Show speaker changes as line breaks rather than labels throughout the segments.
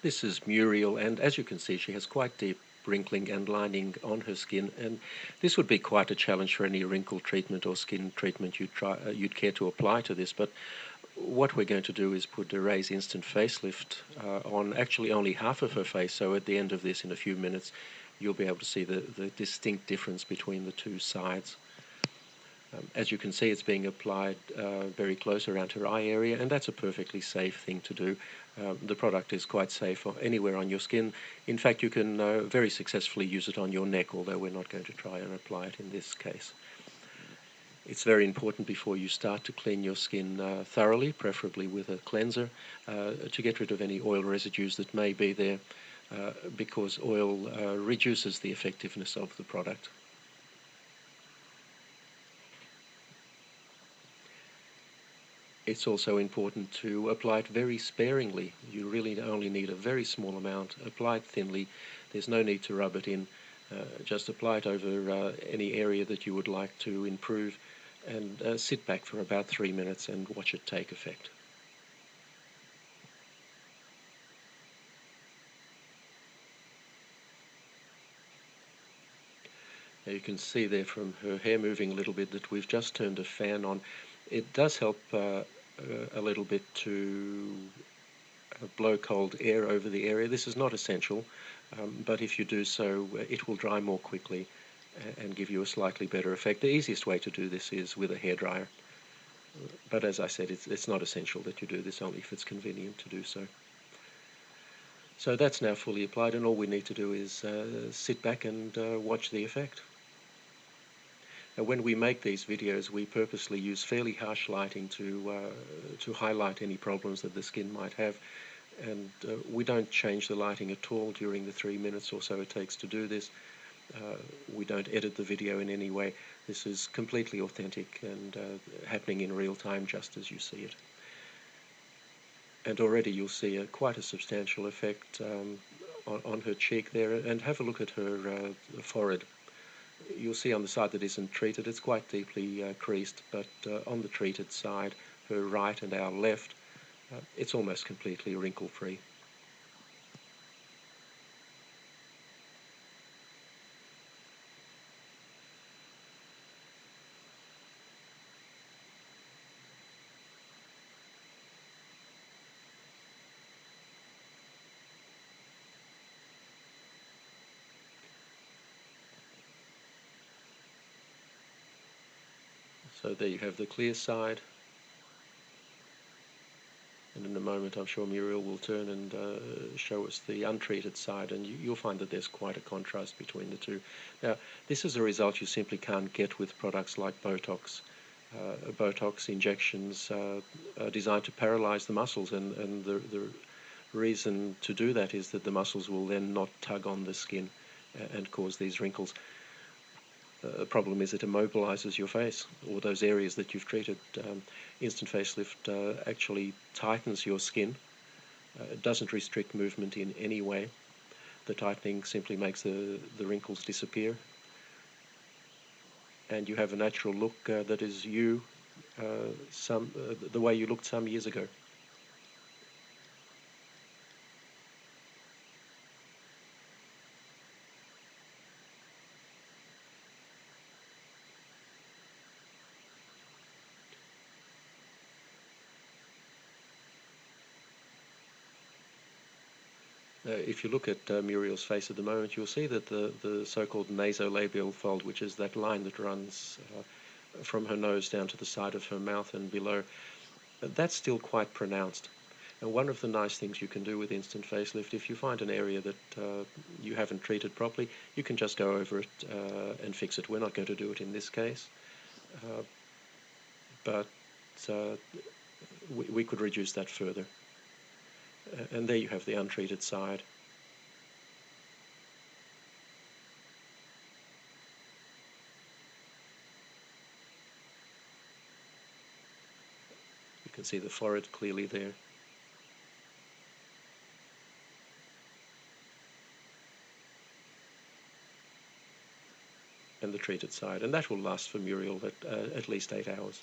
This is Muriel, and as you can see, she has quite deep wrinkling and lining on her skin, and this would be quite a challenge for any wrinkle treatment or skin treatment you'd care to apply to this. But what we're going to do is put a Ray's Instant Facelift on actually only half of her face, so at the end of this, in a few minutes, you'll be able to see the distinct difference between the two sides. As you can see, it's being applied very close around her eye area, and that's a perfectly safe thing to do. The product is quite safe anywhere on your skin. In fact, you can very successfully use it on your neck, although we're not going to try and apply it in this case. It's very important before you start to clean your skin thoroughly, preferably with a cleanser, to get rid of any oil residues that may be there, because oil reduces the effectiveness of the product. It's also important to apply it very sparingly. You really only need a very small amount. Apply it thinly. There's no need to rub it in. Just apply it over any area that you would like to improve, and sit back for about 3 minutes and watch it take effect. Now you can see there from her hair moving a little bit that we've just turned a fan on. It does help a little bit to blow cold air over the area. This is not essential, but if you do so, it will dry more quickly and give you a slightly better effect. The easiest way to do this is with a hairdryer, but as I said, it's not essential that you do this, only if it's convenient to do so. So that's now fully applied, and all we need to do is sit back and watch the effect. Now, when we make these videos, we purposely use fairly harsh lighting to highlight any problems that the skin might have, and we don't change the lighting at all during the 3 minutes or so it takes to do this. We don't edit the video in any way. This is completely authentic and happening in real time, just as you see it. And already you'll see quite a substantial effect on her cheek there, and have a look at her forehead. You'll see on the side that isn't treated, it's quite deeply creased, but on the treated side, her right and our left, it's almost completely wrinkle-free. So there you have the clear side, and in a moment I'm sure Muriel will turn and show us the untreated side, and you'll find that there's quite a contrast between the two. Now, this is a result you simply can't get with products like Botox. Botox injections are designed to paralyze the muscles, and the reason to do that is that the muscles will then not tug on the skin and cause these wrinkles. The problem is it immobilizes your face, or those areas that you've treated. Instant facelift actually tightens your skin. It doesn't restrict movement in any way. The tightening simply makes the wrinkles disappear, and you have a natural look that is you, the way you looked some years ago. If you look at Muriel's face at the moment, you'll see that the so-called nasolabial fold, which is that line that runs from her nose down to the side of her mouth and below, that's still quite pronounced. And one of the nice things you can do with instant facelift, if you find an area that you haven't treated properly, you can just go over it and fix it. We're not going to do it in this case, but we could reduce that further. And there you have the untreated side. You can see the forehead clearly there. And the treated side. And that will last for Muriel at least 8 hours.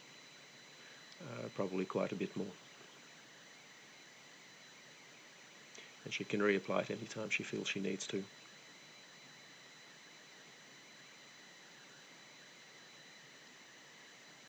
Probably quite a bit more. and she can reapply it anytime she feels she needs to.